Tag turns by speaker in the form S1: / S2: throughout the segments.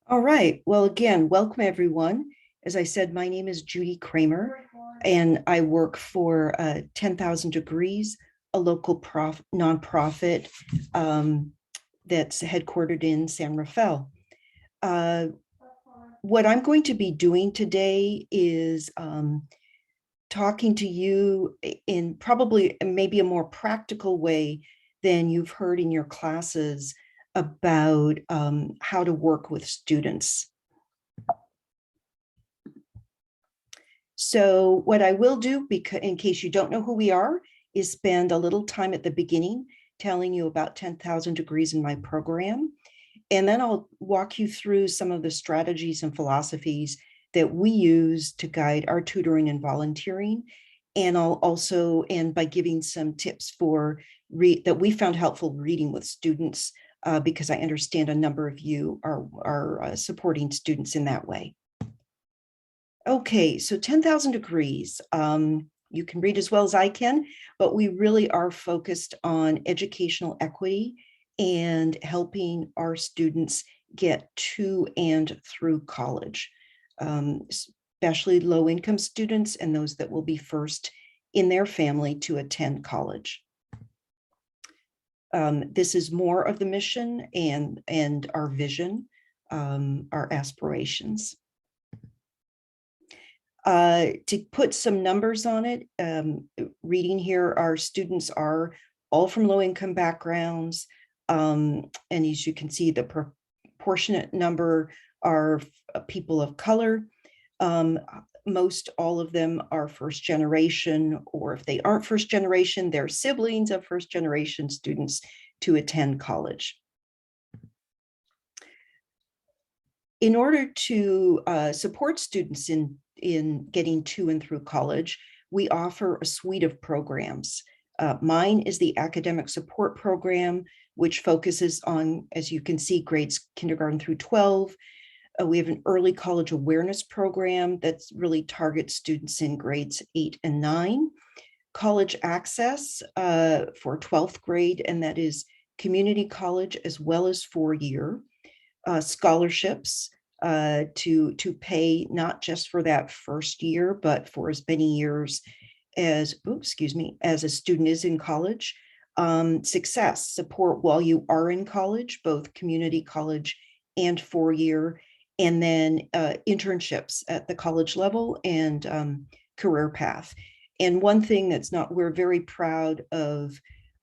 S1: All right. Well, again, welcome everyone. As I said, my name is Judy Kramer, and I work for 10,000 Degrees, a local nonprofit that's headquartered in San Rafael. Uh, what I'm going to be doing today is talking to you in probably maybe a more practical way than you've heard in your classes about how to work with students. So what I will do, because in case you don't know who we are, is spend a little time at the beginning telling you about 10,000 Degrees in my program. And then I'll walk you through some of the strategies and philosophies that we use to guide our tutoring and volunteering. And I'll also end by giving some tips for that we found helpful reading with students, because I understand a number of you are supporting students in that way. Okay, so 10,000 Degrees. You can read as well as I can, but we really are focused on educational equity and helping our students get to and through college, especially low-income students and those that will be first in their family to attend college. This is more of the mission and our vision, our aspirations. To put some numbers on it, reading here, our students are all from low-income backgrounds, and as you can see, the proportionate number are people of color. Most all of them are first generation, or if they aren't first generation, they're siblings of first generation students to attend college. In order to support students in getting to and through college, we offer a suite of programs. Mine is the academic support program, which focuses on, as you can see, grades kindergarten through 12. We have an early college awareness program that really targets students in grades 8 and 9. College access for 12th grade, and that is community college as well as 4-year. Scholarships to pay not just for that first year, but for as many years as, as a student is in college. Success support while you are in college, both community college and 4-year, and then internships at the college level and career path. And one thing that's not, we're very proud of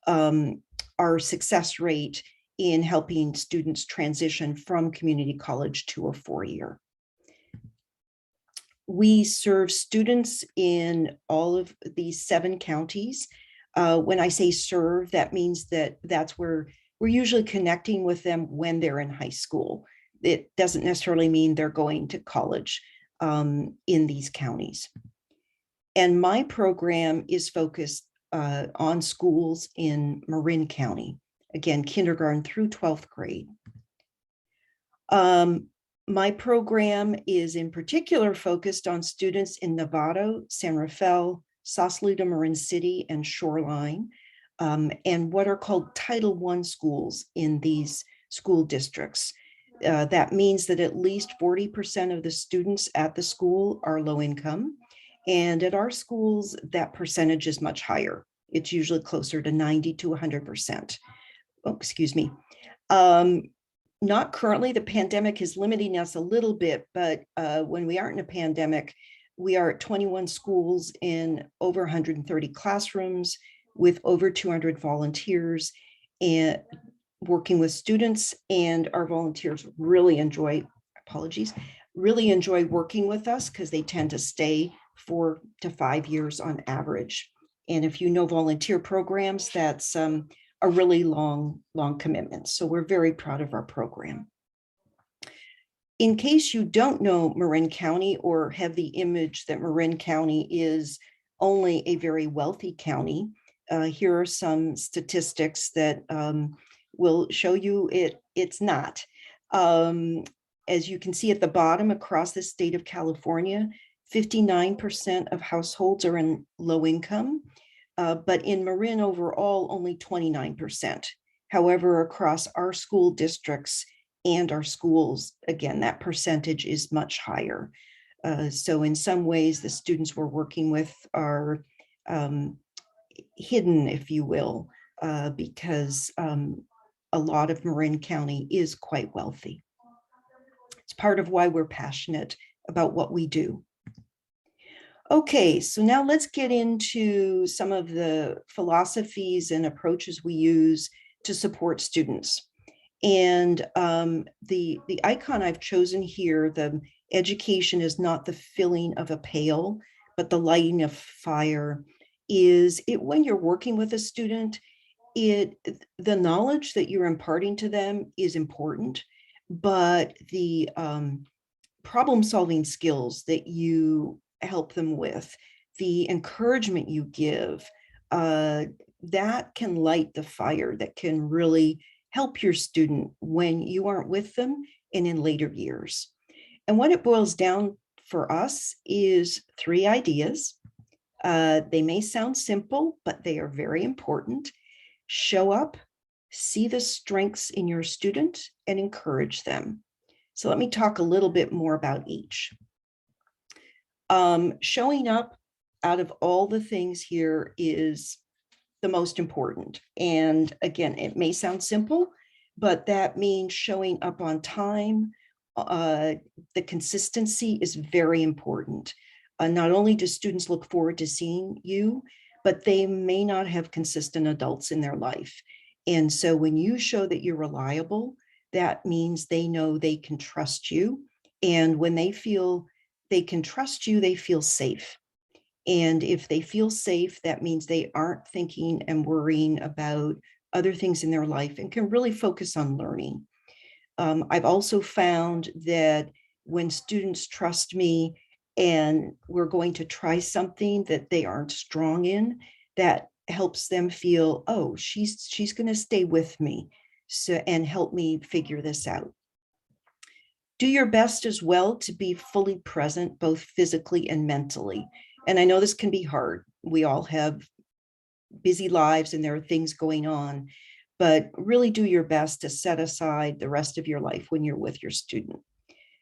S1: our success rate in helping students transition from community college to a 4-year. We serve students in all of these 7 counties. When I say serve, that means that's where we're usually connecting with them when they're in high school. It doesn't necessarily mean they're going to college in these counties. And my program is focused on schools in Marin County. Again, kindergarten through 12th grade. My program is in particular focused on students in Novato, San Rafael, Sausalito, Marin City, and Shoreline, and what are called Title I schools in these school districts. That means that at least 40% of the students at the school are low income. And at our schools, that percentage is much higher. It's usually closer to 90 to 100%. Oh, excuse me. Not currently, the pandemic is limiting us a little bit, but when we aren't in a pandemic, we are at 21 schools in over 130 classrooms with over 200 volunteers and working with students, and our volunteers really enjoy, really enjoy working with us because they tend to stay 4 to 5 years on average. And if you know volunteer programs, that's a really long commitment. So we're very proud of our program. In case you don't know Marin County or have the image that Marin County is only a very wealthy county, here are some statistics that will show you it's not. As you can see at the bottom, across the state of California, 59% of households are in low income, but in Marin overall, only 29%. However, across our school districts and our schools, again, that percentage is much higher. So in some ways, the students we're working with are hidden, if you will, because a lot of Marin County is quite wealthy. It's part of why we're passionate about what we do. Okay, so now let's get into some of the philosophies and approaches we use to support students. And the icon I've chosen here, the education is not the filling of a pail, but the lighting of fire, is it when you're working with a student, the knowledge that you're imparting to them is important, but the problem solving skills that you help them with, the encouragement you give, that can light the fire that can really help your student when you aren't with them and in later years. And what it boils down for us is 3 ideas. They may sound simple, but they are very important. Show up, see the strengths in your student, and encourage them. So let me talk a little bit more about each. Showing up out of all the things here is the most important. And again, it may sound simple, but that means showing up on time. The consistency is very important. Not only do students look forward to seeing you, but they may not have consistent adults in their life. And so when you show that you're reliable, that means they know they can trust you. And when they feel they can trust you, they feel safe. And if they feel safe, that means they aren't thinking and worrying about other things in their life and can really focus on learning. I've also found that when students trust me and we're going to try something that they aren't strong in, that helps them feel, oh, she's going to stay with me and help me figure this out. Do your best as well to be fully present, both physically and mentally. And I know this can be hard. We all have busy lives and there are things going on, but really do your best to set aside the rest of your life when you're with your student.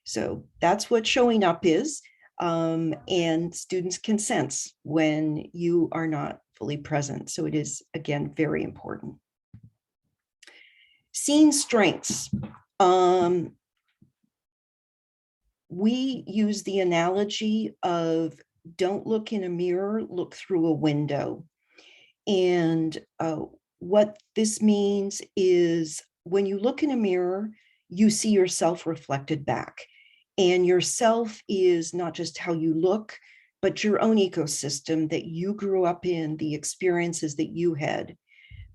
S1: So that's what showing up is. And students can sense when you are not fully present. So it is, again, very important. Seeing strengths. We use the analogy of don't look in a mirror, look through a window. And what this means is when you look in a mirror, you see yourself reflected back. And yourself is not just how you look, but your own ecosystem that you grew up in, the experiences that you had.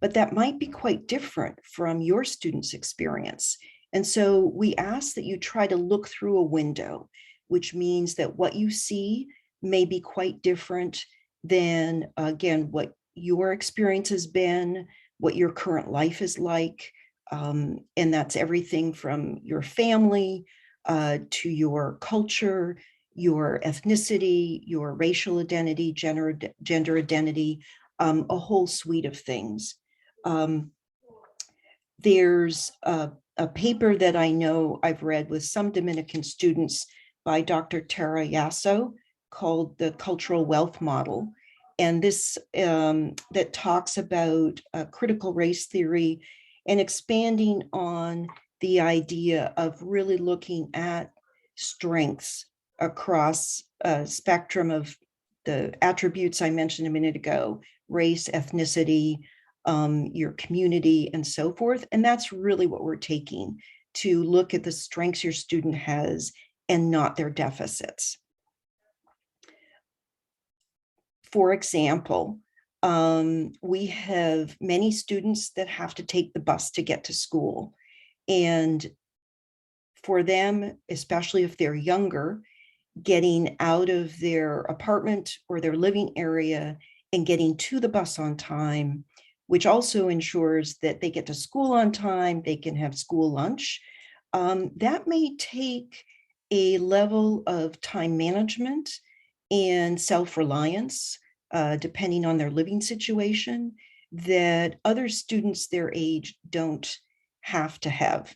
S1: But that might be quite different from your student's experience. And so we ask that you try to look through a window, which means that what you see may be quite different than, again, what your experience has been, what your current life is like. And that's everything from your family to your culture, your ethnicity, your racial identity, gender identity, a whole suite of things. There's a paper that I know I've read with some Dominican students by Dr. Tara Yasso called the Cultural Wealth Model. And this that talks about critical race theory and expanding on the idea of really looking at strengths across a spectrum of the attributes I mentioned a minute ago, race, ethnicity, your community, and so forth. And that's really what we're taking to look at the strengths your student has and not their deficits. For example, we have many students that have to take the bus to get to school. And for them, especially if they're younger, getting out of their apartment or their living area and getting to the bus on time, which also ensures that they get to school on time, they can have school lunch. That may take a level of time management and self-reliance, depending on their living situation, that other students their age don't have to have.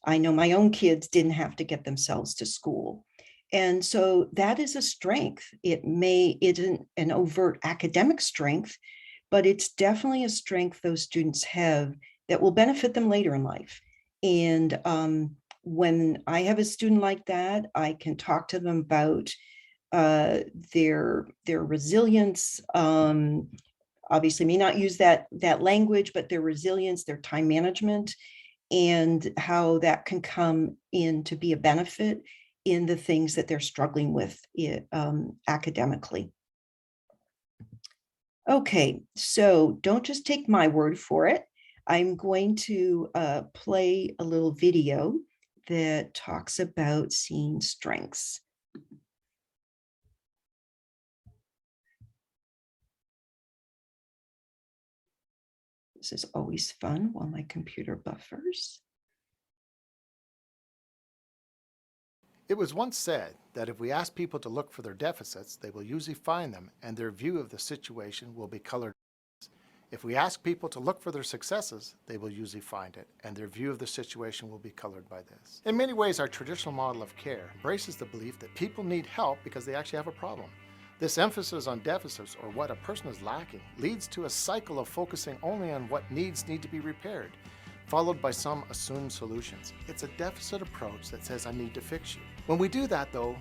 S1: I know my own kids didn't have to get themselves to school. And so that is a strength. It isn't an overt academic strength, but it's definitely a strength those students have that will benefit them later in life. And when I have a student like that, I can talk to them about their resilience. Obviously, may not use that language, but their resilience, their time management, and how that can come in to be a benefit in the things that they're struggling with academically. Okay, so don't just take my word for it. I'm going to play a little video that talks about seeing strengths. This is always fun while my computer buffers.
S2: It was once said that if we ask people to look for their deficits, they will usually find them, and their view of the situation will be colored. If we ask people to look for their successes, they will usually find it, and their view of the situation will be colored by this. In many ways, our traditional model of care embraces the belief that people need help because they actually have a problem. This emphasis on deficits, or what a person is lacking, leads to a cycle of focusing only on what needs need to be repaired, followed by some assumed solutions. It's a deficit approach that says, I need to fix you. When we do that, though,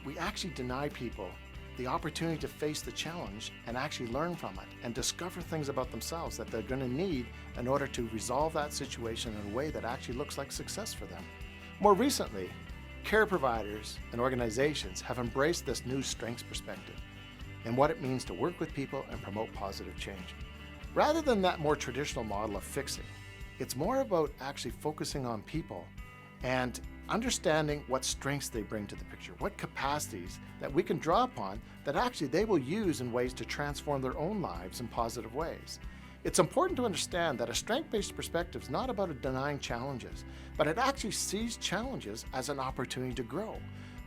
S2: we actually deny people the opportunity to face the challenge and actually learn from it and discover things about themselves that they're going to need in order to resolve that situation in a way that actually looks like success for them. More recently, care providers and organizations have embraced this new strengths perspective and what it means to work with people and promote positive change. Rather than that more traditional model of fixing, it's more about actually focusing on people and understanding what strengths they bring to the picture, what capacities that we can draw upon that actually they will use in ways to transform their own lives in positive ways. It's important to understand that a strength-based perspective is not about denying challenges, but it actually sees challenges as an opportunity to grow.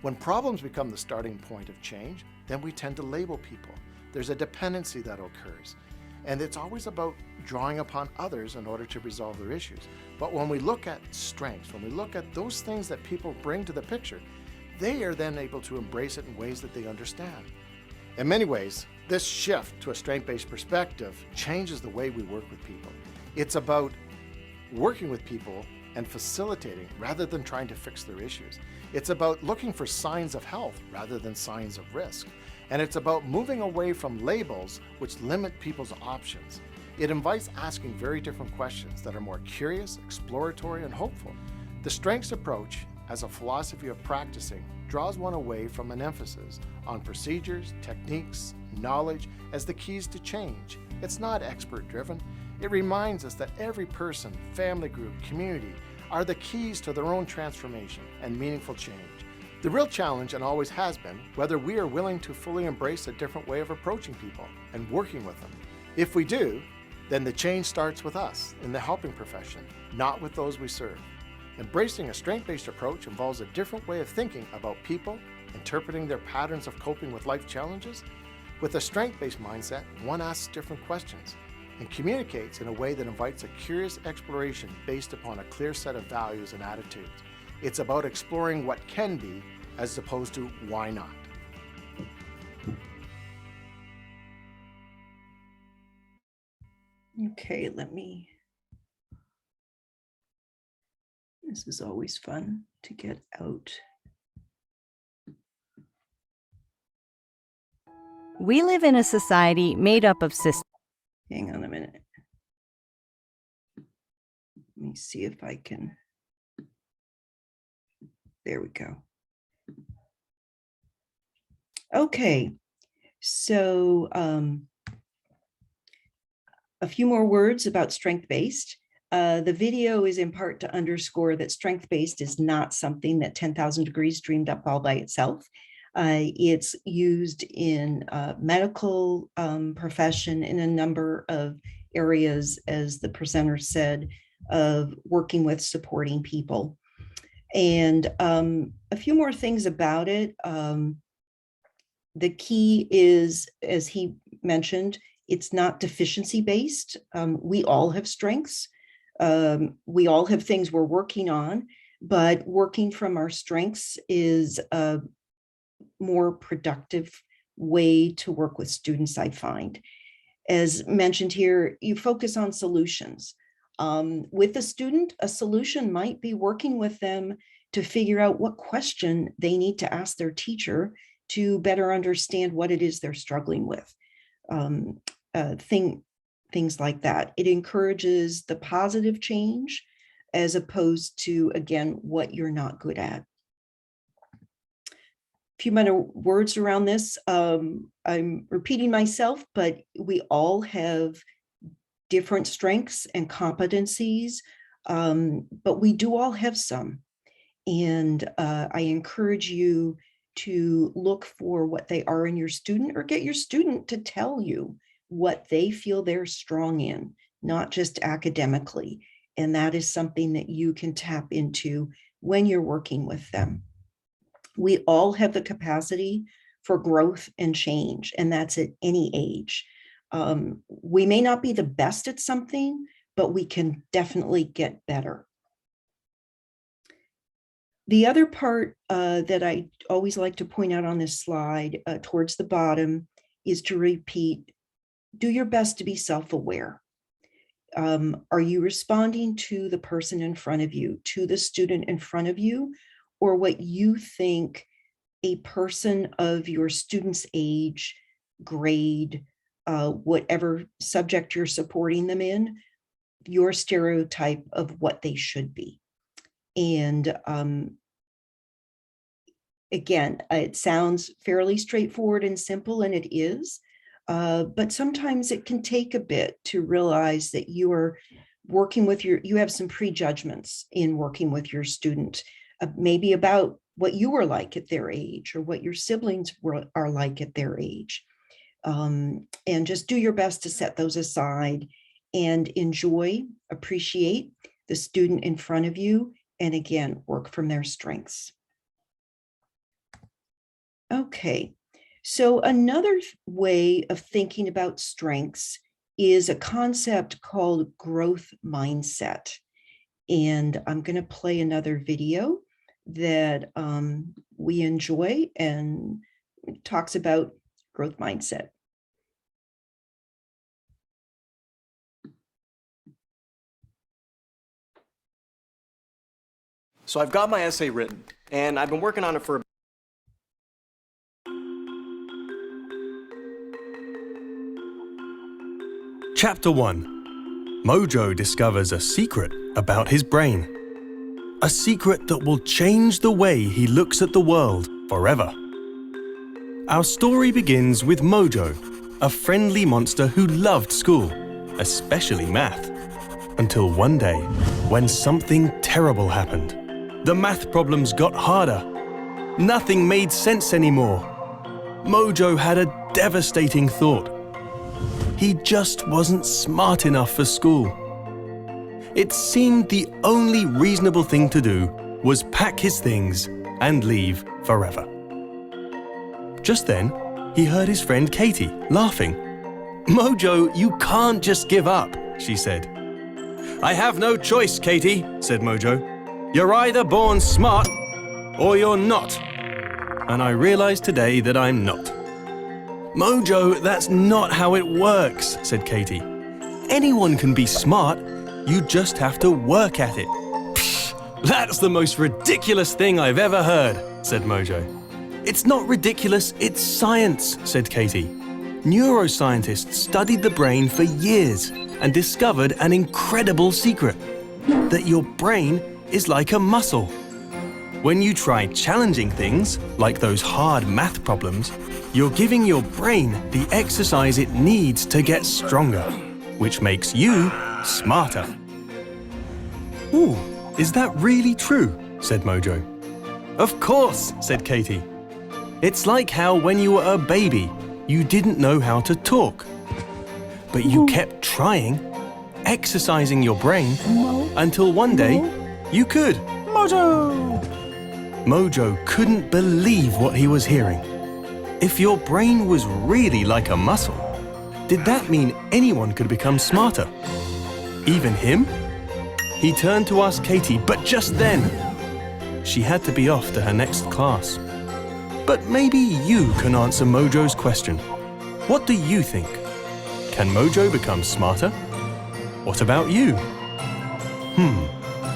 S2: When problems become the starting point of change, then we tend to label people. There's a dependency that occurs. And it's always about drawing upon others in order to resolve their issues. But when we look at strengths, when we look at those things that people bring to the picture, they are then able to embrace it in ways that they understand. In many ways, this shift to a strength-based perspective changes the way we work with people. It's about working with people and facilitating rather than trying to fix their issues. It's about looking for signs of health rather than signs of risk. And it's about moving away from labels which limit people's options. It invites asking very different questions that are more curious, exploratory, and hopeful. The strengths approach, as a philosophy of practicing, draws one away from an emphasis on procedures, techniques, knowledge as the keys to change. It's not expert-driven. It reminds us that every person, family group, community are the keys to their own transformation and meaningful change. The real challenge, and always has been, whether we are willing to fully embrace a different way of approaching people and working with them. If we do, then the change starts with us in the helping profession, not with those we serve. Embracing a strength-based approach involves a different way of thinking about people, interpreting their patterns of coping with life challenges. With a strength-based mindset, one asks different questions and communicates in a way that invites a curious exploration based upon a clear set of values and attitudes. It's about exploring what can be as opposed to why not.
S1: Okay, this is always fun to get out.
S3: We live in a society made up of systems.
S1: Hang on a minute. Let me see if I can. There we go. Okay, so a few more words about strength-based. The video is in part to underscore that strength-based is not something that 10,000 Degrees dreamed up all by itself. It's used in medical profession in a number of areas, as the presenter said, of working with supporting people. And a few more things about it. The key is, as he mentioned, it's not deficiency based. We all have strengths. We all have things we're working on, but working from our strengths is a more productive way to work with students, I find. As mentioned here, you focus on solutions. With a student, a solution might be working with them to figure out what question they need to ask their teacher to better understand what it is they're struggling with. Things like that. It encourages the positive change as opposed to, again, what you're not good at. A few minor words around this. I'm repeating myself, but we all have different strengths and competencies, but we do all have some. And I encourage you to look for what they are in your student, or get your student to tell you what they feel they're strong in, not just academically. And that is something that you can tap into when you're working with them. We all have the capacity for growth and change, and that's at any age. We may not be the best at something, but we can definitely get better. The other part that I always like to point out on this slide towards the bottom is to repeat, do your best to be self-aware. Are you responding to the person in front of you, to the student in front of you, or what you think a person of your student's age, grade, whatever subject you're supporting them in, your stereotype of what they should be? And again, it sounds fairly straightforward and simple, and it is, but sometimes it can take a bit to realize that you are working with you have some prejudgments in working with your student, maybe about what you were like at their age or what your siblings are like at their age. And just do your best to set those aside and enjoy, appreciate the student in front of you, and again, work from their strengths. Okay, so another way of thinking about strengths is a concept called growth mindset. And I'm going to play another video that we enjoy and talks about growth mindset.
S4: So I've got my essay written, and I've been working on it for
S5: Chapter 1. Mojo discovers a secret about his brain. A secret that will change the way he looks at the world forever. Our story begins with Mojo, a friendly monster who loved school, especially math. Until one day, when something terrible happened. The math problems got harder. Nothing made sense anymore. Mojo had a devastating thought. He just wasn't smart enough for school. It seemed the only reasonable thing to do was pack his things and leave forever. Just then, he heard his friend Katie laughing. "Mojo, you can't just give up," she said. "I have no choice, Katie," said Mojo. "You're either born smart or you're not. And I realize today that I'm not." "Mojo, that's not how it works," said Katie. "Anyone can be smart. You just have to work at it." "Psh, that's the most ridiculous thing I've ever heard," said Mojo. "It's not ridiculous, it's science," said Katie. "Neuroscientists studied the brain for years and discovered an incredible secret, that your brain is like a muscle. When you try challenging things, like those hard math problems, you're giving your brain the exercise it needs to get stronger, which makes you smarter." "Ooh, is that really true?" said Mojo. "Of course," said Katie. "It's like how when you were a baby, you didn't know how to talk. But you kept trying, exercising your brain, until one day you could." Mojo couldn't believe what he was hearing. If your brain was really like a muscle, did that mean anyone could become smarter? Even him? He turned to ask Katie, but just then, she had to be off to her next class. But maybe you can answer Mojo's question. What do you think? Can Mojo become smarter? What about you?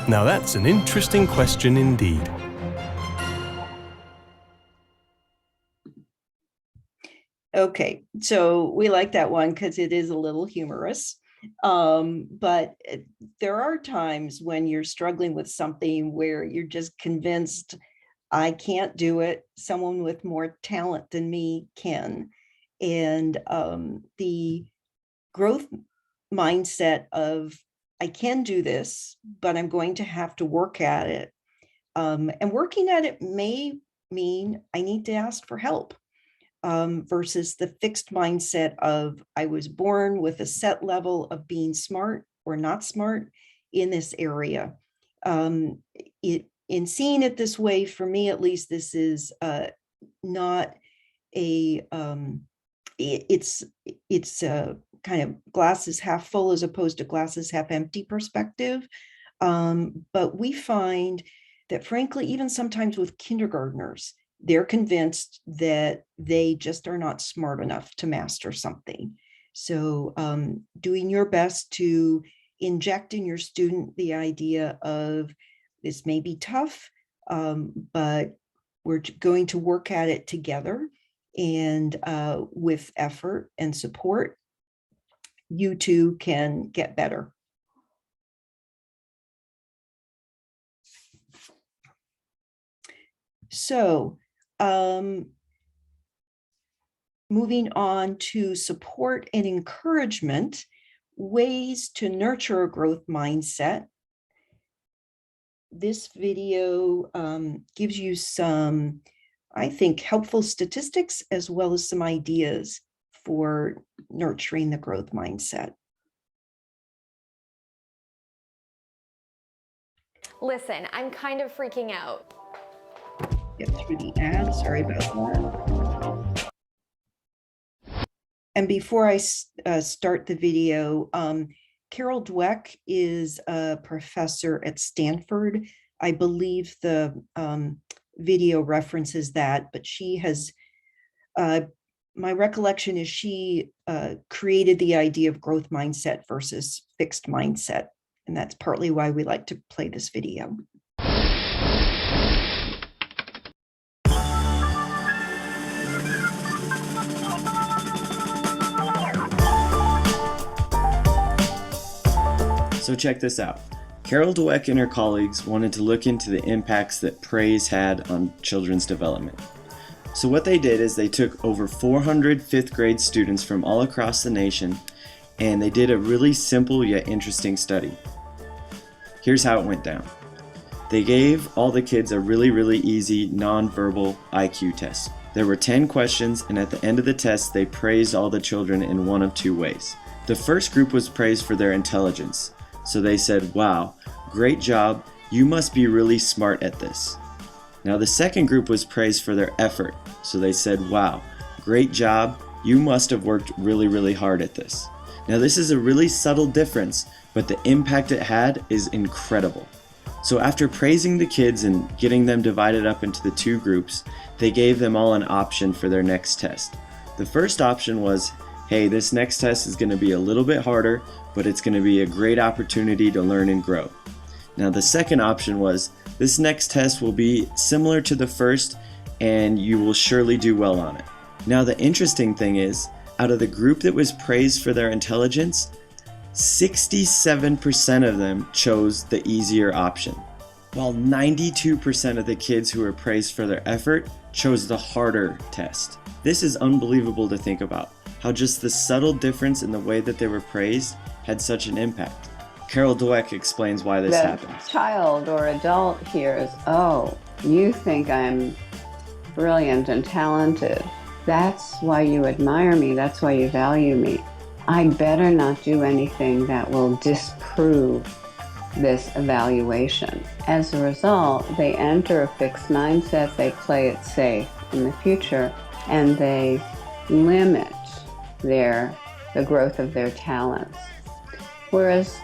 S5: Now that's an interesting question indeed.
S1: Okay, so we like that one because it is a little humorous. But there are times when you're struggling with something where you're just convinced, I can't do it. Someone with more talent than me can. And the growth mindset of, I can do this, but I'm going to have to work at it. And working at it may mean I need to ask for help. Versus the fixed mindset of, I was born with a set level of being smart or not smart in this area. In seeing it this way, for me at least, this is not a, it's a kind of glasses half full as opposed to glasses half empty perspective. But we find that frankly, even sometimes with kindergartners, they're convinced that they just are not smart enough to master something. So doing your best to inject in your student the idea of, this may be tough, but we're going to work at it together, and with effort and support, you too can get better. So moving on to support and encouragement, ways to nurture a growth mindset. This video gives you some, I think, helpful statistics as well as some ideas for nurturing the growth mindset.
S6: Listen, I'm kind of freaking out.
S1: Get through the ad, sorry about that. And before I start the video, Carol Dweck is a professor at Stanford. I believe the video references that, but she has, my recollection is she created the idea of growth mindset versus fixed mindset. And that's partly why we like to play this video.
S7: So check this out. Carol Dweck and her colleagues wanted to look into the impacts that praise had on children's development. So what they did is they took over 400 fifth grade students from all across the nation, and they did a really simple yet interesting study. Here's how it went down. They gave all the kids a really easy non-verbal IQ test. There were 10 questions, and at the end of the test, they praised all the children in one of two ways. The first group was praised for their intelligence. So they said, wow, great job, you must be really smart at this. Now the second group was praised for their effort. So they said, wow, great job, you must have worked really hard at this. Now this is a really subtle difference, but the impact it had is incredible. So after praising the kids and getting them divided up into the two groups, they gave them all an option for their next test. The first option was, hey, this next test is going to be a little bit harder, but it's going to be a great opportunity to learn and grow. Now the second option was, this next test will be similar to the first and you will surely do well on it. Now the interesting thing is, out of the group that was praised for their intelligence, 67% of them chose the easier option, while 92% of the kids who were praised for their effort chose the harder test. This is unbelievable to think about, how just the subtle difference in the way that they were praised had such an impact. Carol Dweck explains why this happens.
S8: The child or adult hears, oh, you think I'm brilliant and talented. That's why you admire me. That's why you value me. I better not do anything that will disprove this evaluation. As a result, they enter a fixed mindset, they play it safe in the future, and they limit the growth of their talents. Whereas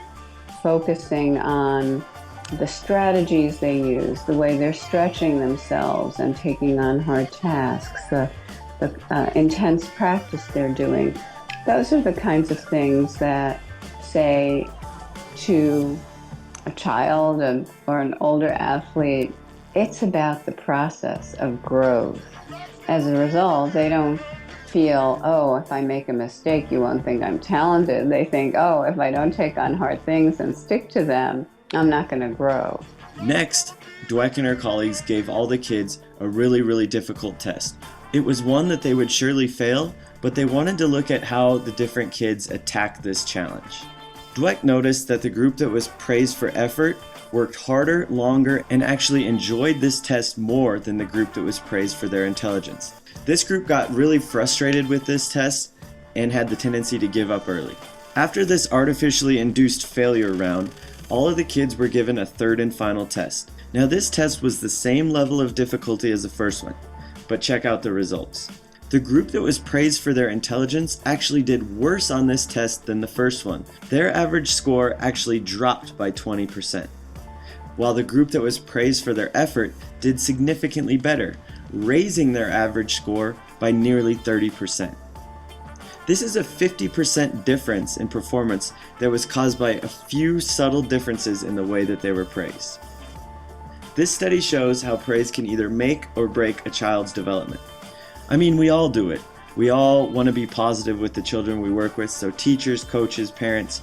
S8: focusing on the strategies they use, the way they're stretching themselves and taking on hard tasks, the intense practice they're doing. Those are the kinds of things that say to a child or an older athlete, it's about the process of growth. As a result, they don't feel, oh, if I make a mistake, you won't think I'm talented. They think, oh, if I don't take on hard things and stick to them, I'm not going to grow.
S7: Next, Dweck and her colleagues gave all the kids a really difficult test. It was one that they would surely fail, but they wanted to look at how the different kids attacked this challenge. Dweck noticed that the group that was praised for effort worked harder, longer, and actually enjoyed this test more than the group that was praised for their intelligence. This group got really frustrated with this test and had the tendency to give up early. After this artificially induced failure round, all of the kids were given a third and final test. Now this test was the same level of difficulty as the first one, but check out the results. The group that was praised for their intelligence actually did worse on this test than the first one. Their average score actually dropped by 20%, while the group that was praised for their effort did significantly better, raising their average score by nearly 30%. This is a 50% difference in performance that was caused by a few subtle differences in the way that they were praised. This study shows how praise can either make or break a child's development. I mean, we all do it. We all want to be positive with the children we work with, so teachers, coaches, parents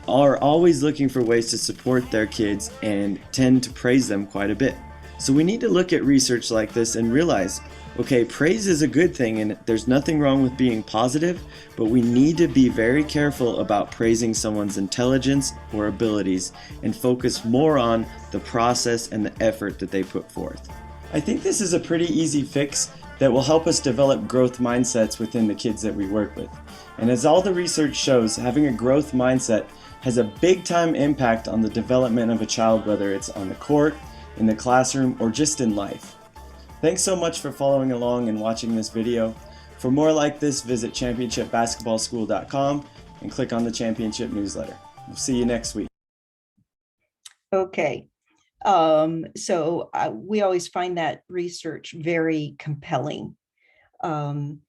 S7: are always looking for ways to support their kids and tend to praise them quite a bit. So we need to look at research like this and realize, okay, praise is a good thing and there's nothing wrong with being positive, but we need to be very careful about praising someone's intelligence or abilities and focus more on the process and the effort that they put forth. I think this is a pretty easy fix that will help us develop growth mindsets within the kids that we work with. And as all the research shows, having a growth mindset has a big time impact on the development of a child, whether it's on the court, in the classroom, or just in life. Thanks so much for following along and watching this video. For more like this, visit championshipbasketballschool.com and click on the championship newsletter. We'll see you next week.
S1: Okay. We always find that research very compelling, and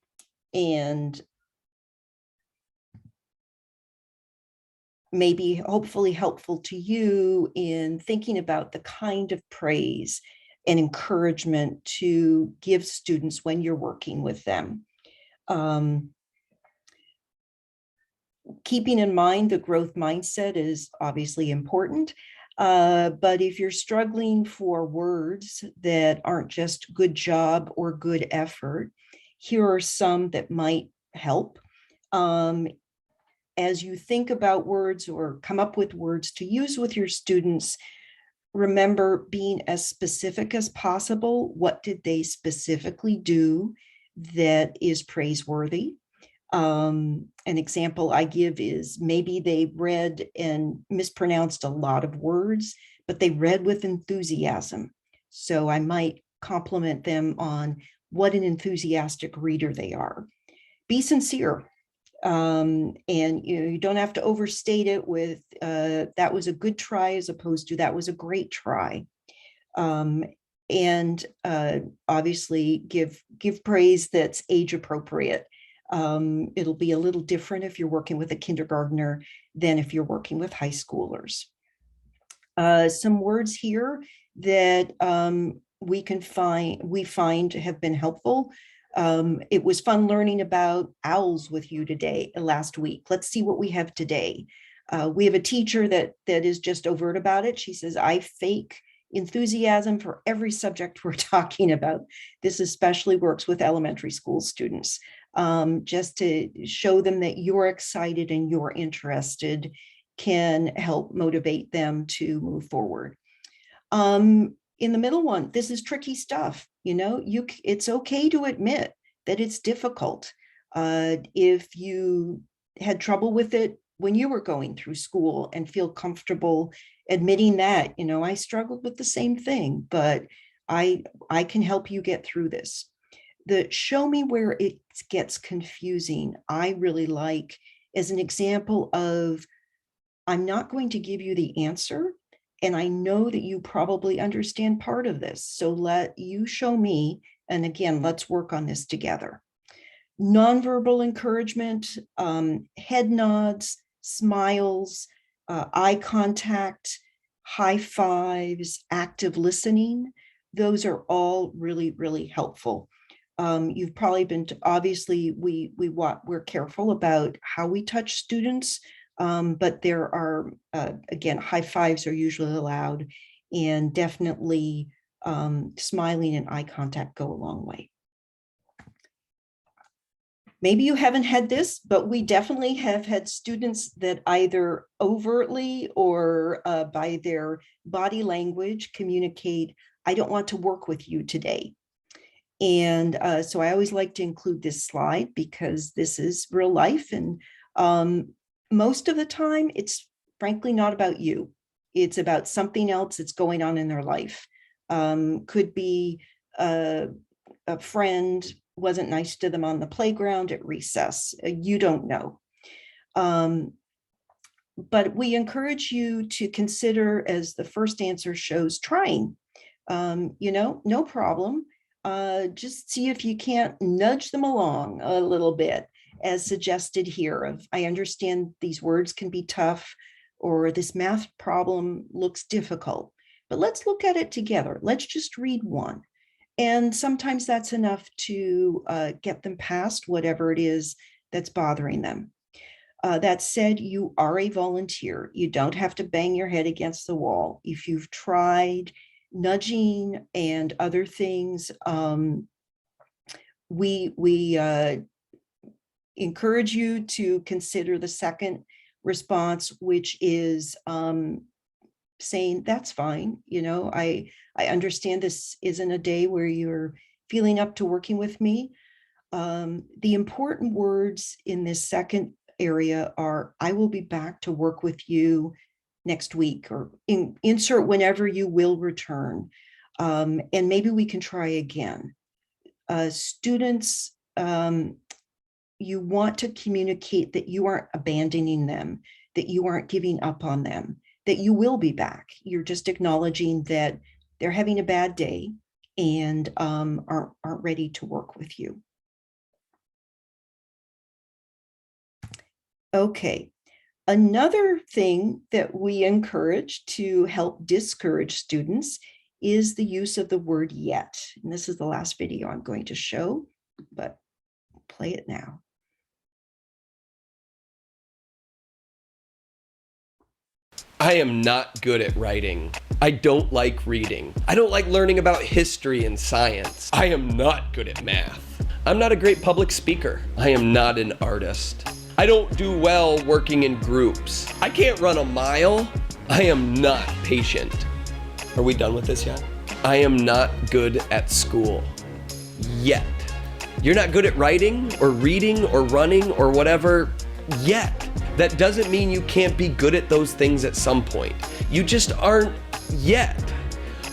S1: maybe hopefully helpful to you in thinking about the kind of praise and encouragement to give students when you're working with them. Keeping in mind the growth mindset is obviously important. But if you're struggling for words that aren't just good job or good effort, here are some that might help. As you think about words or come up with words to use with your students, remember being as specific as possible. What did they specifically do that is praiseworthy? An example I give is maybe they read and mispronounced a lot of words, but they read with enthusiasm. So I might compliment them on what an enthusiastic reader they are. Be sincere. And you don't have to overstate it with that was a good try as opposed to that was a great try. And obviously give praise that's age appropriate. It'll be a little different if you're working with a kindergartner than if you're working with high schoolers. Some words here that we find have been helpful. It was fun learning about owls with you last week. Let's see what we have today. We have a teacher that is just overt about it. She says, I fake enthusiasm for every subject we're talking about. This especially works with elementary school students, just to show them that you're excited and you're interested can help motivate them to move forward. In the middle one, this is tricky stuff. It's okay to admit that it's difficult. If you had trouble with it when you were going through school and feel comfortable admitting that, I struggled with the same thing, but I can help you get through this. The show me where it gets confusing, I really like as an example of, I'm not going to give you the answer, And I know that you probably understand part of this. So let you show me. And again, let's work on this together. Nonverbal encouragement, head nods, smiles, eye contact, high fives, active listening. Those are all really, really helpful. You've probably been, obviously, we're careful about how we touch students, but there are, again, high fives are usually allowed, and definitely smiling and eye contact go a long way. Maybe you haven't had this, but we definitely have had students that either overtly or by their body language communicate, I don't want to work with you today. And so I always like to include this slide because this is real life. And most of the time, it's frankly not about you. It's about something else that's going on in their life. Could be a friend wasn't nice to them on the playground at recess. You don't know. But we encourage you to consider, as the first answer shows, trying. No problem. Just see if you can't nudge them along a little bit, as suggested here. I understand these words can be tough, or this math problem looks difficult, but let's look at it together. Let's just read one. And sometimes that's enough to get them past whatever it is that's bothering them. That said, you are a volunteer. You don't have to bang your head against the wall. If you've tried nudging and other things, we encourage you to consider the second response, which is saying, that's fine. I understand this isn't a day where you're feeling up to working with me. The important words in this second area are, I will be back to work with you next week, or insert whenever you will return. And maybe we can try again. Students, you want to communicate that you aren't abandoning them, that you aren't giving up on them, that you will be back. You're just acknowledging that they're having a bad day and aren't ready to work with you. Okay, another thing that we encourage to help discourage students is the use of the word yet. And this is the last video I'm going to show, but play it now.
S9: I am not good at writing. I don't like reading. I don't like learning about history and science. I am not good at math. I'm not a great public speaker. I am not an artist. I don't do well working in groups. I can't run a mile. I am not patient. Are we done with this yet? I am not good at school. Yet. You're not good at writing or reading or running or whatever yet. That doesn't mean you can't be good at those things at some point. You just aren't yet.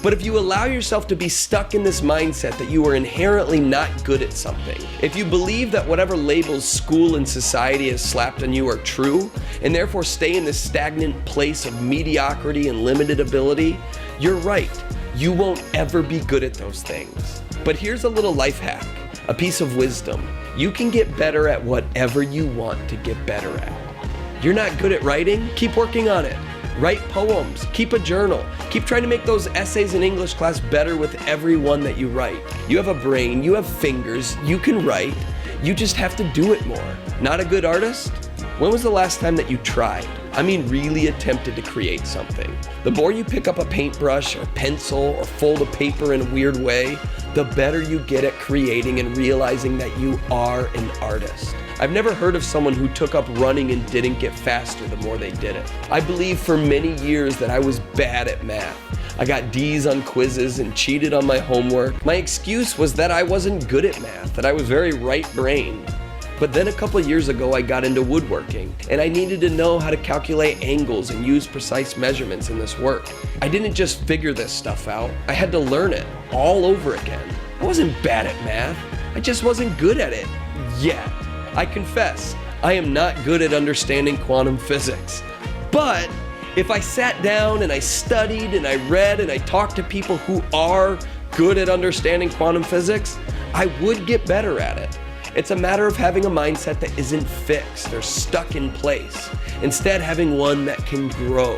S9: But if you allow yourself to be stuck in this mindset that you are inherently not good at something, if you believe that whatever labels school and society has slapped on you are true, and therefore stay in this stagnant place of mediocrity and limited ability, you're right. You won't ever be good at those things. But here's a little life hack, a piece of wisdom. You can get better at whatever you want to get better at. You're not good at writing? Keep working on it. Write poems, keep a journal, keep trying to make those essays in English class better with every one that you write. You have a brain, you have fingers, you can write, you just have to do it more. Not a good artist? When was the last time that you tried? I mean really attempted to create something. The more you pick up a paintbrush or pencil or fold a paper in a weird way, the better you get at creating and realizing that you are an artist. I've never heard of someone who took up running and didn't get faster the more they did it. I believe for many years that I was bad at math. I got D's on quizzes and cheated on my homework. My excuse was that I wasn't good at math, that I was very right-brained. But then a couple years ago, I got into woodworking, and I needed to know how to calculate angles and use precise measurements in this work. I didn't just figure this stuff out, I had to learn it all over again. I wasn't bad at math, I just wasn't good at it yet. I confess, I am not good at understanding quantum physics. But If I sat down and I studied and I read and I talked to people who are good at understanding quantum physics, I would get better at it. It's a matter of having a mindset that isn't fixed or stuck in place. Instead, having one that can grow.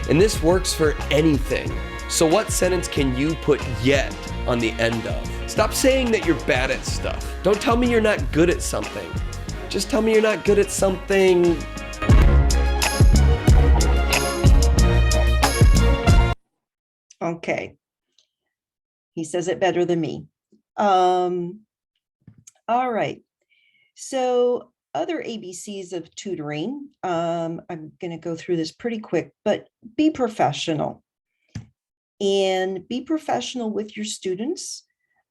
S9: And this works for anything. So what sentence can you put yet on the end of? Stop saying that you're bad at stuff. Don't tell me you're not good at something. Just tell me you're not good at something.
S1: Okay. He says it better than me. All right. So other ABCs of tutoring, I'm going to go through this pretty quick, but be professional. And be professional with your students.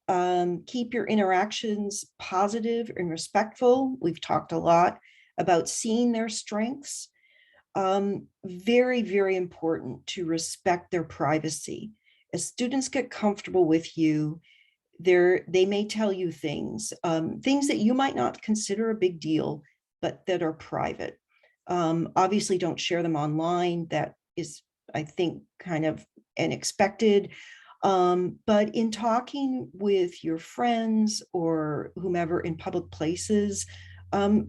S1: Keep your interactions positive and respectful. We've talked a lot about seeing their strengths. Very, very important to respect their privacy. As students get comfortable with you, they may tell you things that you might not consider a big deal, but that are private. Obviously, don't share them online. That is, I think, kind of unexpected. But in talking with your friends or whomever in public places,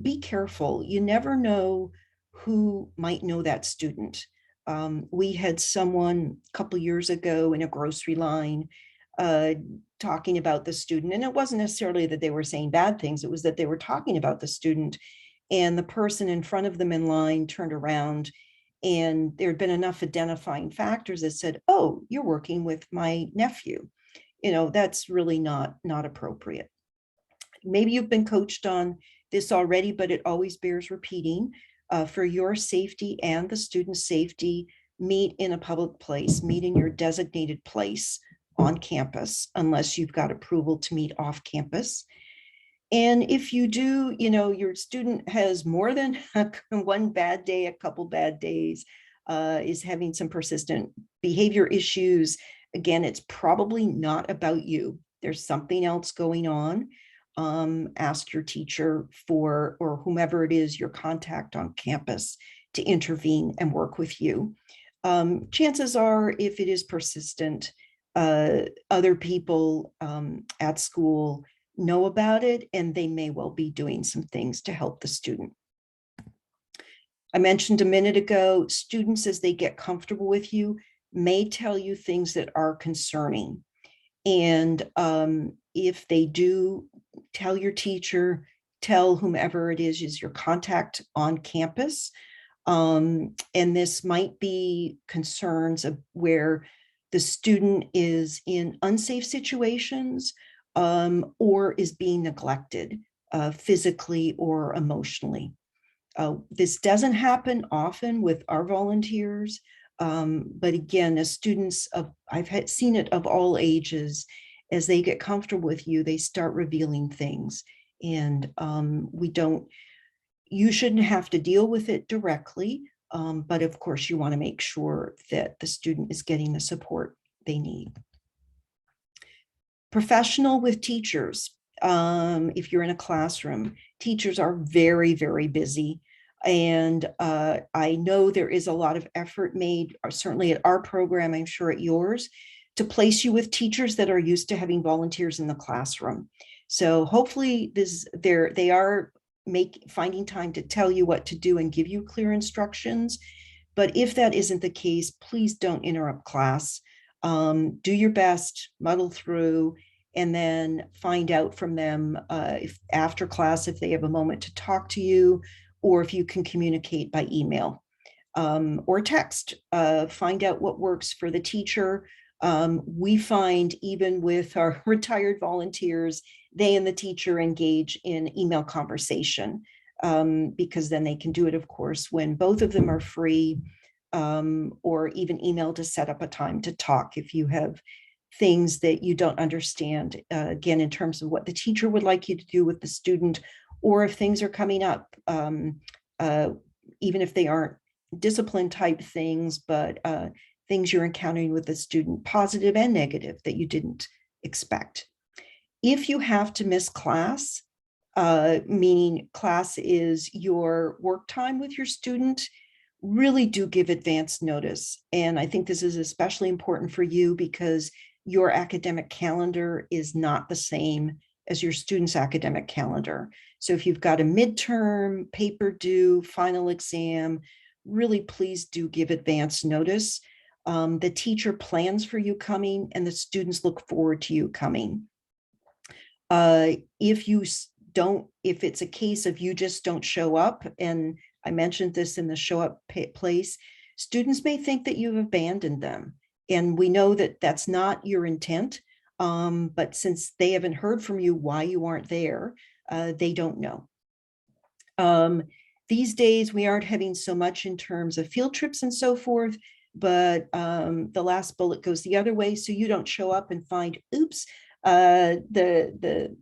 S1: be careful. You never know who might know that student. We had someone a couple years ago in a grocery line talking about the student, and it wasn't necessarily that they were saying bad things, it was that they were talking about the student, and the person in front of them in line turned around, and there had been enough identifying factors that said, oh, you're working with my nephew. That's really not appropriate. Maybe you've been coached on this already, but it always bears repeating. For your safety and the student's safety, meet in a public place, meet in your designated place on campus, unless you've got approval to meet off campus. And if you do, your student has more than one bad day, a couple bad days, is having some persistent behavior issues, again, it's probably not about you. There's something else going on. Ask your teacher or whomever it is, your contact on campus, to intervene and work with you. Chances are, if it is persistent, other people at school know about it, and they may well be doing some things to help the student. I mentioned a minute ago, students, as they get comfortable with you, may tell you things that are concerning. And if they do, tell your teacher, tell whomever it is your contact on campus. And this might be concerns of where the student is in unsafe situations, or is being neglected physically or emotionally. This doesn't happen often with our volunteers, but again, as students I've seen it of all ages, as they get comfortable with you, they start revealing things, and you shouldn't have to deal with it directly, but of course you want to make sure that the student is getting the support they need. Professional with teachers. If you're in a classroom, teachers are very, very busy. And I know there is a lot of effort made, certainly at our program, I'm sure at yours, to place you with teachers that are used to having volunteers in the classroom. So hopefully they are finding time to tell you what to do and give you clear instructions. But if that isn't the case, please don't interrupt class. Do your best, muddle through, and then find out from them if after class, if they have a moment to talk to you, or if you can communicate by email or text. Find out what works for the teacher. We find even with our retired volunteers, they and the teacher engage in email conversation, because then they can do it, of course, when both of them are free, or even email to set up a time to talk if you have things that you don't understand, again, in terms of what the teacher would like you to do with the student, or if things are coming up, even if they aren't discipline type things, but things you're encountering with the student, positive and negative, that you didn't expect. If you have to miss class, meaning class is your work time with your student, really do give advance notice. And I think this is especially important for you because your academic calendar is not the same as your student's academic calendar. So if you've got a midterm, paper due, final exam, really please do give advance notice. The teacher plans for you coming and the students look forward to you coming. If it's a case of you just don't show up, and I mentioned this in the show up place, students may think that you've abandoned them. And we know that that's not your intent. But since they haven't heard from you why you aren't there, they don't know. These days, we aren't having so much in terms of field trips and so forth, but the last bullet goes the other way. So you don't show up and find, oops, the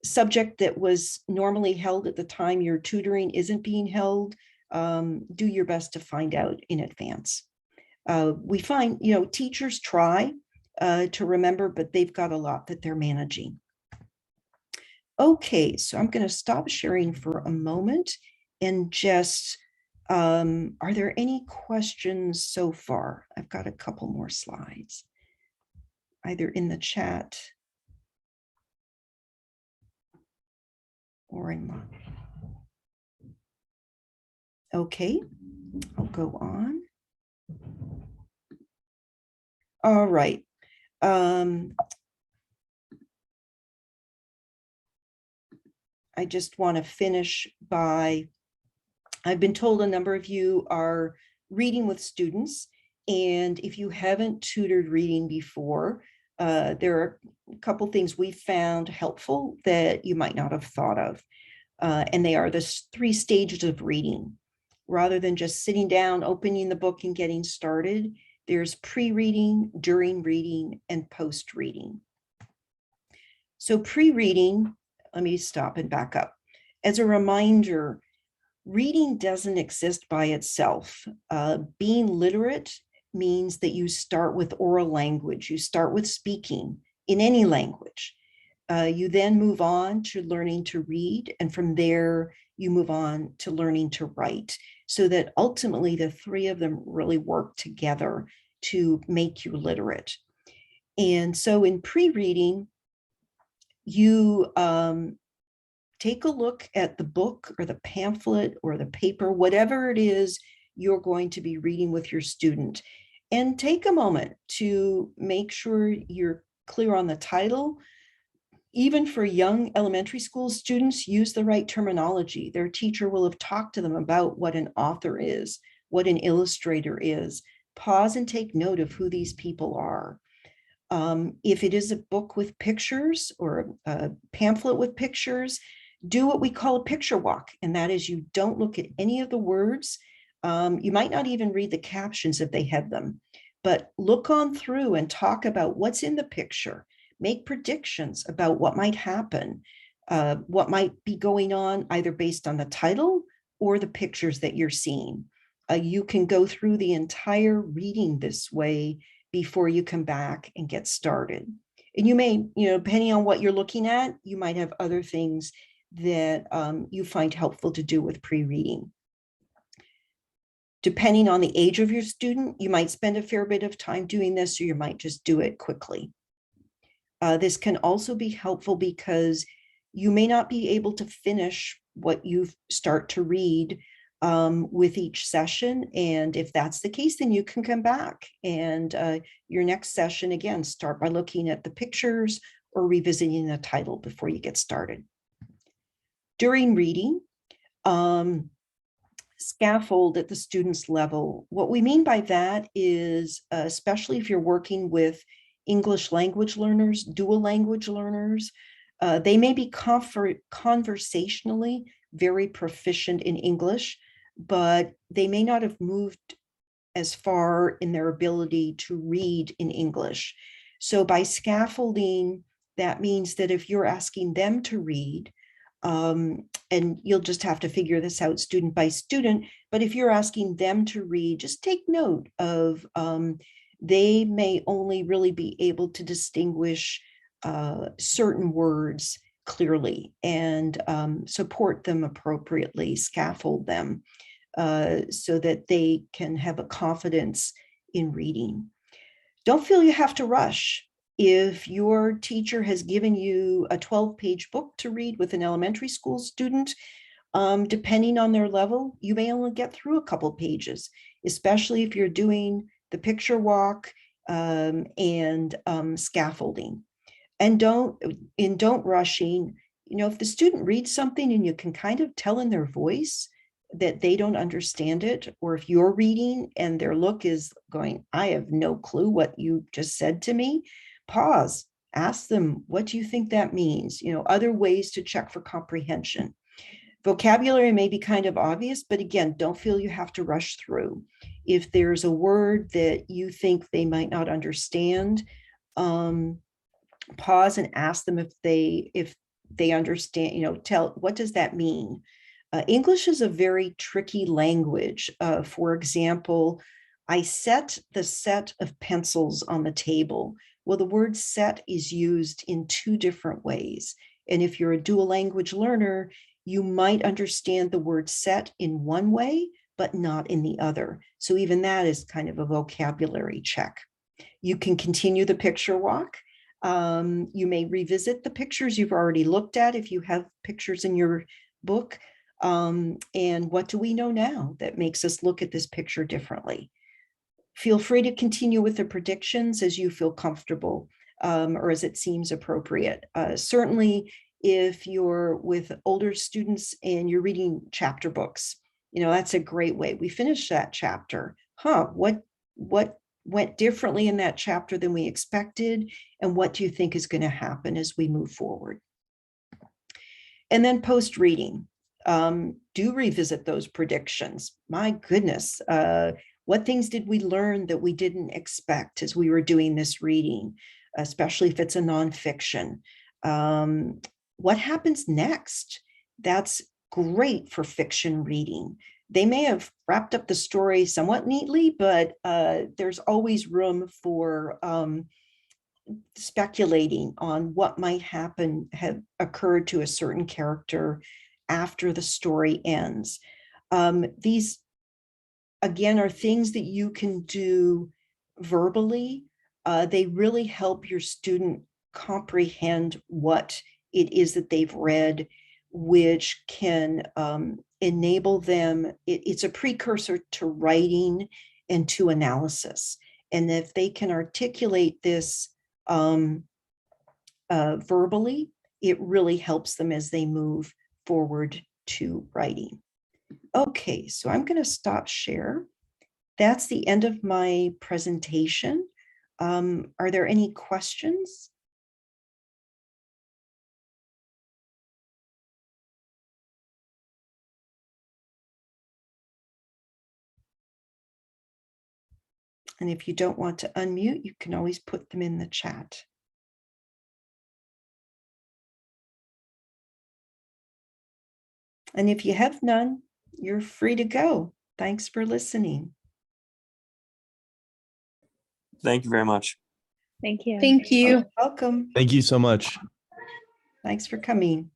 S1: subject that was normally held at the time you're tutoring isn't being held. Do your best to find out in advance. We find, teachers try to remember, but they've got a lot that they're managing. Okay, so I'm going to stop sharing for a moment and just, are there any questions so far? I've got a couple more slides, either in the chat or in my. Okay, I'll go on. All right. I just want to finish by, I've been told a number of you are reading with students, and if you haven't tutored reading before, there are a couple things we found helpful that you might not have thought of, and they are the 3 stages of reading. Rather than just sitting down, opening the book and getting started, there's pre-reading, during reading, and post-reading. So pre-reading, let me stop and back up. As a reminder, reading doesn't exist by itself. Being literate means that you start with oral language. You start with speaking in any language. You then move on to learning to read, and from there, you move on to learning to write, so that ultimately the 3 of them really work together to make you literate. And so in pre-reading, you take a look at the book or the pamphlet or the paper, whatever it is you're going to be reading with your student, and take a moment to make sure you're clear on the title. Even for young elementary school students, use the right terminology. Their teacher will have talked to them about what an author is, what an illustrator is. Pause and take note of who these people are. If it is a book with pictures or a pamphlet with pictures, do what we call a picture walk, and that is you don't look at any of the words. You might not even read the captions if they have them, but look on through and talk about what's in the picture. Make predictions about what might happen, what might be going on, either based on the title or the pictures that you're seeing. You can go through the entire reading this way before you come back and get started. And you may, depending on what you're looking at, you might have other things that you find helpful to do with pre-reading. Depending on the age of your student, you might spend a fair bit of time doing this, or you might just do it quickly. This can also be helpful because you may not be able to finish what you start to read with each session. And if that's the case, then you can come back and your next session, again, start by looking at the pictures or revisiting the title before you get started. During reading, scaffold at the student's level. What we mean by that is, especially if you're working with English language learners, dual language learners, they may be conversationally very proficient in English, but they may not have moved as far in their ability to read in English. So by scaffolding, that means that if you're asking them to read, and you'll just have to figure this out student by student, but if you're asking them to read, just take note of they may only really be able to distinguish certain words clearly, and support them appropriately, scaffold them. so that they can have a confidence in reading. Don't feel you have to rush. If your teacher has given you a 12-page book to read with an elementary school student, depending on their level, you may only get through a couple pages, especially if you're doing the picture walk and scaffolding. And don't rushing. If the student reads something and you can kind of tell in their voice that they don't understand it, or if you're reading and their look is going, I have no clue what you just said to me, pause, ask them, what do you think that means? Other ways to check for comprehension. Vocabulary may be kind of obvious, but again, don't feel you have to rush through. If there's a word that you think they might not understand, pause and ask them if they understand, tell, what does that mean? English is a very tricky language. For example, I set the set of pencils on the table. Well, the word set is used in two different ways. And if you're a dual language learner, you might understand the word set in one way, but not in the other. So even that is kind of a vocabulary check. You can continue the picture walk. You may revisit the pictures you've already looked at if you have pictures in your book. And what do we know now that makes us look at this picture differently? Feel free to continue with the predictions as you feel comfortable or as it seems appropriate. Certainly, if you're with older students and you're reading chapter books, that's a great way. We finished that chapter. What went differently in that chapter than we expected? And what do you think is going to happen as we move forward? And then post-reading. Do revisit those predictions. My goodness, what things did we learn that we didn't expect as we were doing this reading, especially if it's a nonfiction? What happens next? That's great for fiction reading. They may have wrapped up the story somewhat neatly, but there's always room for speculating on what might have occurred to a certain character after the story ends. These, again, are things that you can do verbally. They really help your student comprehend what it is that they've read, which can enable them. It's a precursor to writing and to analysis. And if they can articulate this verbally, it really helps them as they move forward to writing. Okay, so I'm going to stop share. That's the end of my presentation. Are there any questions? And if you don't want to unmute, you can always put them in the chat. And if you have none, you're free to go. Thanks for listening.
S10: Thank you very much.
S11: Thank you.
S12: Thank you.
S1: You're welcome.
S5: Thank you so much.
S1: Thanks for coming.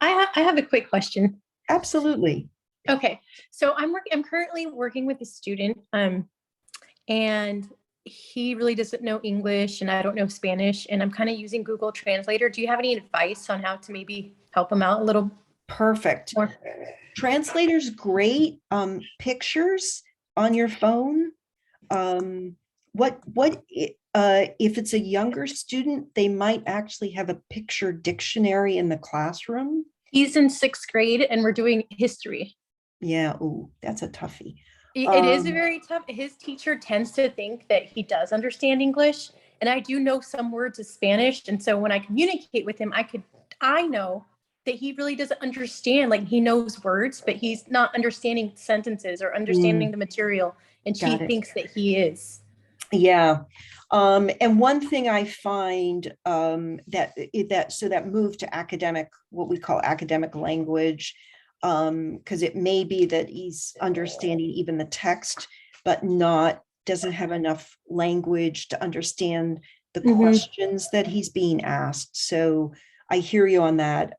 S12: I have a quick question.
S1: Absolutely.
S12: Okay, so I'm currently working with a student, and he really doesn't know English, and I don't know Spanish, and I'm kind of using Google Translator. Do you have any advice on how to maybe help him out a little?
S1: Perfect.
S12: More?
S1: Translator's great. Pictures on your phone. If it's a younger student, they might actually have a picture dictionary in the classroom.
S12: He's in 6th grade and we're doing history.
S1: Yeah, ooh, that's a toughie.
S12: It is a very tough. His teacher tends to think that he does understand English, and I do know some words of Spanish. And so when I communicate with him, I know that he really doesn't understand, like he knows words, but he's not understanding sentences or understanding the material. And she thinks that he is.
S1: Yeah. And one thing I find that move to academic, what we call academic language, because it may be that he's understanding even the text, but doesn't have enough language to understand the
S12: Mhm.
S1: questions that he's being asked. So I hear you on that.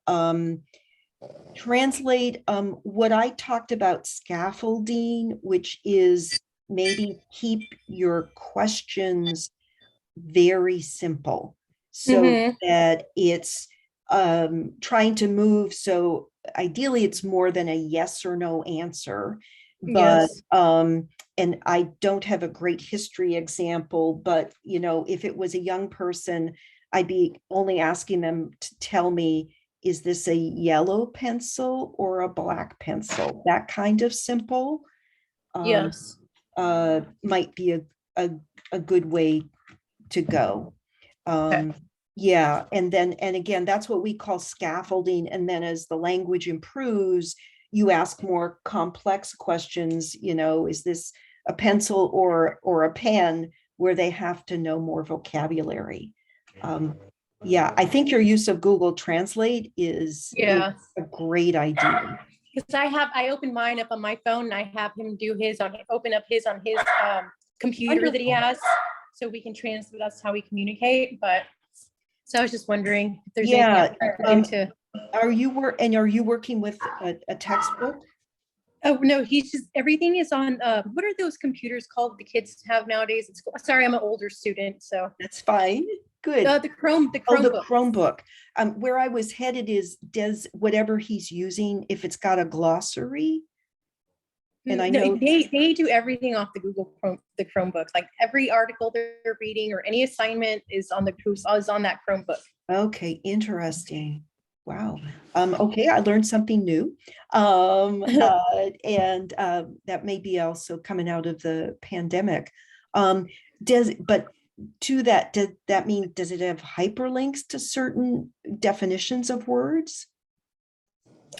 S1: Translate what I talked about scaffolding, which is maybe keep your questions very simple so
S12: Mhm.
S1: that it's trying to move. So ideally, it's more than a yes or no answer. But
S12: Yes.
S1: and I don't have a great history example, but if it was a young person, I'd be only asking them to tell me, is this a yellow pencil or a black pencil? That kind of simple
S12: Yes.
S1: might be a, a good way to go.
S12: Okay.
S1: Yeah, and again, that's what we call scaffolding. And then as the language improves, you ask more complex questions, is this a pencil or a pen, where they have to know more vocabulary. Yeah, I think your use of Google Translate is
S12: Yeah.
S1: a great idea.
S12: Because I opened mine up on my phone and I have him do open up his on his computer that he
S1: Wonderful.
S12: has, so we can translate. That's how we communicate. But so I was just wondering if there's anything
S1: Yeah,
S12: else I could into.
S1: are you working with a textbook?
S12: Oh no, he's just everything is on. What are those computers called the kids have nowadays? It's sorry, I'm an older student, so
S1: That's fine. Good.
S12: the Chromebook.
S1: Oh, the Chromebook. Where I was headed is, does whatever he's using, if it's got a glossary? And I
S12: No,
S1: know,
S12: they do everything off the the Chromebooks. Like every article they're reading or any assignment is on that Chromebook.
S1: okay, interesting. Wow. Okay, I learned something new. And that may be also coming out of the pandemic. But to that, does that mean, does it have hyperlinks to certain definitions of words?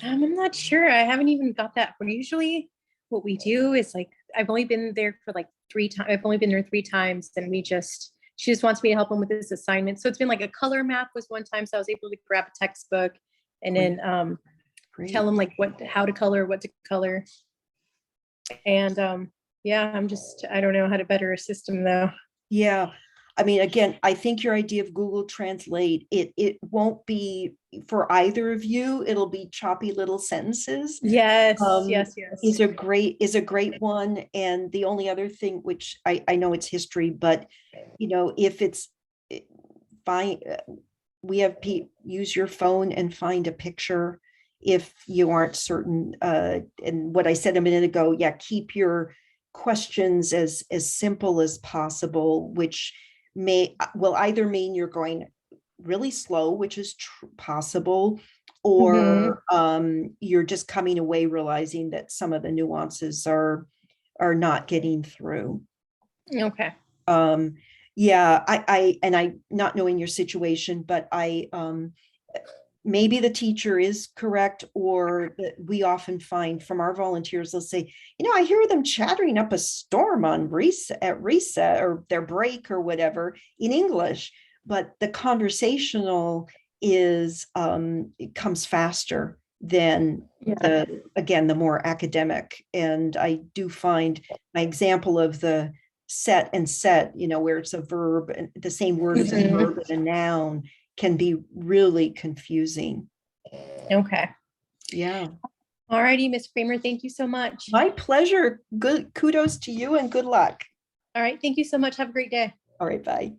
S12: I'm not sure. I haven't even got that. Usually what we do is like, I've only been there for like 3 times. I've only been there 3 times, and she just wants me to help him with this assignment. So it's been like a color map was one time. So I was able to grab a textbook and then
S1: Great.
S12: tell him like how to color, what to color. And yeah, I don't know how to better assist him though.
S1: Yeah. I mean, again, I think your idea of Google Translate, it won't be for either of you. It'll be choppy little sentences.
S12: Yes, yes.
S1: Is a great one. And the only other thing, which I know it's history, but if it's fine, we have use your phone and find a picture if you aren't certain. And what I said a minute ago, yeah, keep your questions as simple as possible, which will either mean you're going really slow, which is possible, or you're just coming away realizing that some of the nuances are not getting through.
S12: Okay.
S1: Yeah, I not knowing your situation, but maybe the teacher is correct, or that we often find from our volunteers, they'll say, I hear them chattering up a storm on recess or their break or whatever in English, but the conversational it comes faster than the more academic. And I do find my example of the set and set, where it's a verb and the same word as a verb and a noun, can be really confusing.
S12: Okay.
S1: Yeah.
S12: All righty, Miss Kramer, thank you so much.
S1: My pleasure. Good kudos to you and good luck.
S12: All right, thank you so much. Have a great day.
S1: All right, bye.